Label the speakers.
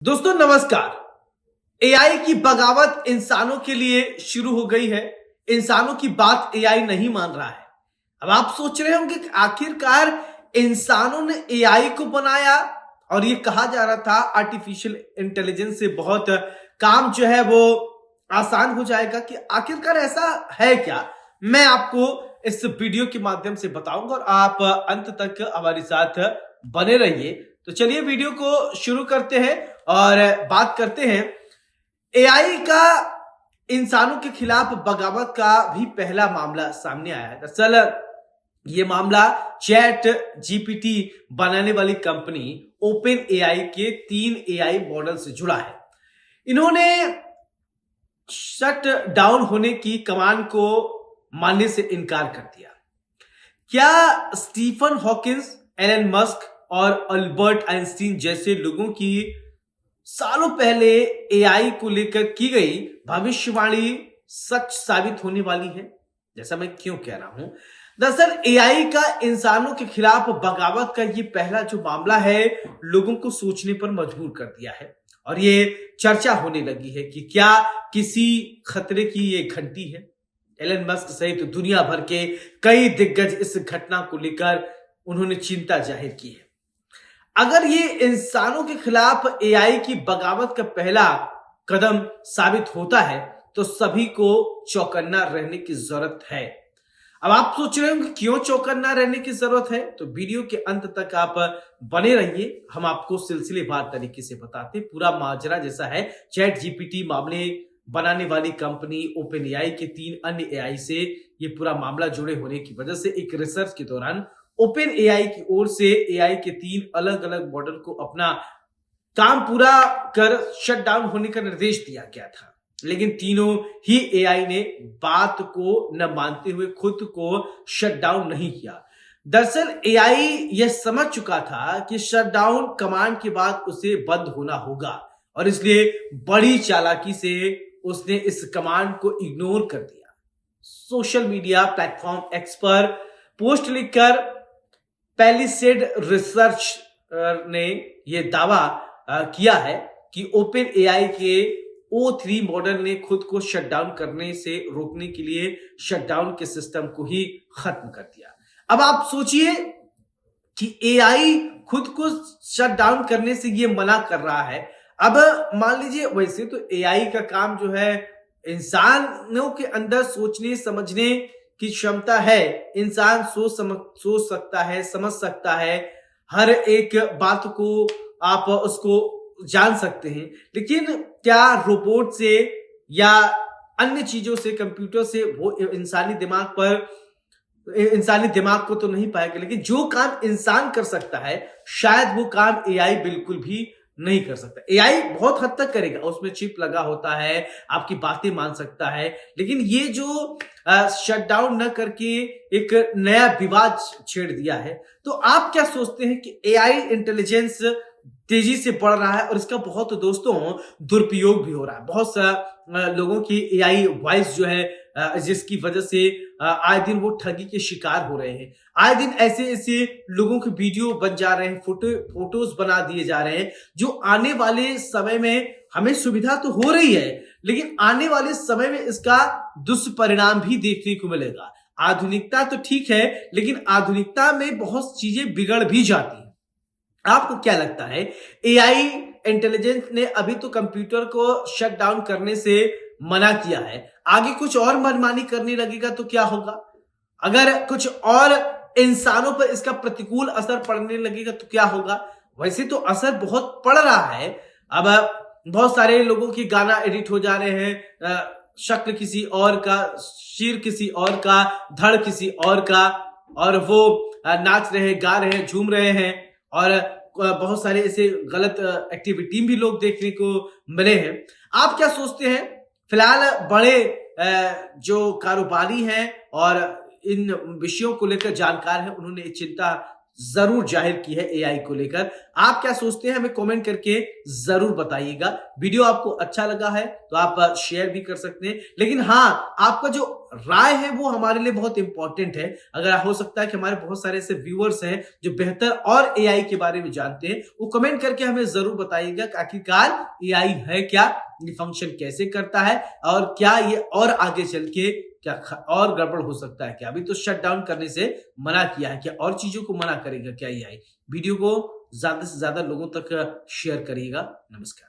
Speaker 1: दोस्तों नमस्कार। एआई की बगावत इंसानों के लिए शुरू हो गई है। इंसानों की बात एआई नहीं मान रहा है। अब आप सोच रहे होंगे कि आखिरकार इंसानों ने एआई को बनाया और ये कहा जा रहा था आर्टिफिशियल इंटेलिजेंस से बहुत काम जो है वो आसान हो जाएगा, कि आखिरकार ऐसा है क्या। मैं आपको इस वीडियो के माध्यम से बताऊंगा और आप अंत तक हमारे साथ बने रहिए। तो चलिए वीडियो को शुरू करते हैं और बात करते हैं एआई का। इंसानों के खिलाफ बगावत का भी पहला मामला सामने आया है। दरअसल ये मामला चैट जीपीटी बनाने वाली कंपनी ओपन एआई के 3 एआई मॉडल से जुड़ा है। इन्होंने शट डाउन होने की कमांड को मानने से इनकार कर दिया। क्या स्टीफन हॉकिंस, एलन मस्क और अल्बर्ट आइंस्टीन जैसे लोगों की सालों पहले एआई को लेकर की गई भविष्यवाणी सच साबित होने वाली है? जैसा मैं क्यों कह रहा हूं, दरअसल एआई का इंसानों के खिलाफ बगावत का ये पहला जो मामला है, लोगों को सोचने पर मजबूर कर दिया है और ये चर्चा होने लगी है कि क्या किसी खतरे की ये घंटी है। एलन मस्क सहित दुनिया भर के कई दिग्गज इस घटना को लेकर उन्होंने चिंता जाहिर की है। अगर ये इंसानों के खिलाफ एआई की बगावत का पहला कदम साबित होता है तो सभी को चौकन्ना रहने की जरूरत है। अब आप सोच रहे होंगे क्यों चौकन्ना रहने की जरूरत है, तो वीडियो के अंत तक आप बने रहिए। हम आपको सिलसिलेवार तरीके से बताते पूरा माजरा जैसा है। चैट जीपीटी मामले बनाने वाली कंपनी ओपन एआई के 3 अन्य एआई से ये पूरा मामला जुड़े होने की वजह से एक रिसर्च के दौरान ओपन एआई की ओर से एआई के 3 अलग अलग मॉडल को अपना काम पूरा कर शट डाउन होने का निर्देश दिया गया था। लेकिन तीनों ही एआई ने बात को न मानते हुए खुद को शट डाउन नहीं किया। दरअसल एआई यह समझ चुका था कि शट डाउन कमांड के बाद उसे बंद होना होगा और इसलिए बड़ी चालाकी से उसने इस कमांड को इग्नोर कर दिया। सोशल मीडिया प्लेटफॉर्म एक्स पर पोस्ट लिखकर पैलिसेड रिसर्च ने यह दावा किया है कि ओपन एआई के O3 मॉडल ने खुद को शटडाउन करने से रोकने के लिए शटडाउन के सिस्टम को ही खत्म कर दिया। अब आप सोचिए कि एआई खुद को शटडाउन करने से ये मना कर रहा है। अब मान लीजिए, वैसे तो एआई का काम जो है, इंसानों के अंदर सोचने समझने की क्षमता है। इंसान सोच सकता है, समझ सकता है, हर एक बात को आप उसको जान सकते हैं। लेकिन क्या रोबोट से या अन्य चीजों से, कंप्यूटर से वो इंसानी दिमाग को तो नहीं पाएगा। लेकिन जो काम इंसान कर सकता है शायद वो काम एआई बिल्कुल भी नहीं कर सकता। एआई बहुत हद तक करेगा, उसमें चिप लगा होता है, आपकी बातें मान सकता है। लेकिन ये जो शटडाउन न करके एक नया विवाद छेड़ दिया है, तो आप क्या सोचते हैं कि एआई इंटेलिजेंस तेजी से बढ़ रहा है और इसका बहुत दोस्तों दुरुपयोग भी हो रहा है। बहुत सा लोगों की एआई वॉइस जो है, जिसकी वजह से आए दिन वो ठगी के शिकार हो रहे हैं। आए दिन ऐसे ऐसे लोगों के वीडियो बन जा रहे हैं, फोटोज बना दिए जा रहे हैं, जो आने वाले समय में हमें सुविधा तो हो रही है, लेकिन आने वाले समय में इसका दुष्परिणाम भी देखने को मिलेगा। आधुनिकता तो ठीक है, लेकिन आधुनिकता में बहुत चीजें बिगड़ भी जाती हैं। आपको क्या लगता है, एआई इंटेलिजेंस ने अभी तो कंप्यूटर को शट डाउन करने से मना किया है, आगे कुछ और मनमानी करने लगेगा तो क्या होगा? अगर कुछ और इंसानों पर इसका प्रतिकूल असर पड़ने लगेगा तो क्या होगा? वैसे तो असर बहुत पड़ रहा है। अब बहुत सारे लोगों की गाना एडिट हो जा रहे हैं, शक्ल किसी और का, शीर किसी और का, धड़ किसी और का, और वो नाच रहे हैं, गा रहे हैं, झूम रहे हैं, और बहुत सारे ऐसे गलत एक्टिविटी भी लोग देखने को मिले हैं। आप क्या सोचते हैं? फिलहाल बड़े जो कारोबारी हैं और इन विषयों को लेकर जानकार हैं, उन्होंने चिंता जरूर जाहिर की है एआई को लेकर। आप क्या सोचते हैं हमें कमेंट करके जरूर बताइएगा। वीडियो आपको अच्छा लगा है तो आप शेयर भी कर सकते हैं, लेकिन हाँ, आपका जो राय है वो हमारे लिए बहुत इंपॉर्टेंट है। अगर हो सकता है कि हमारे बहुत सारे ऐसे व्यूअर्स हैं जो बेहतर और एआई के बारे में जानते हैं, वो कमेंट करके हमें जरूर बताइएगा कि आखिरकार एआई है क्या, ये फंक्शन कैसे करता है, और क्या ये और आगे चल के क्या और गड़बड़ हो सकता है क्या। अभी तो शट डाउन करने से मना किया है, क्या और चीजों को मना करेगा क्या एआई। वीडियो को ज्यादा से ज्यादा लोगों तक शेयर करिएगा। नमस्कार।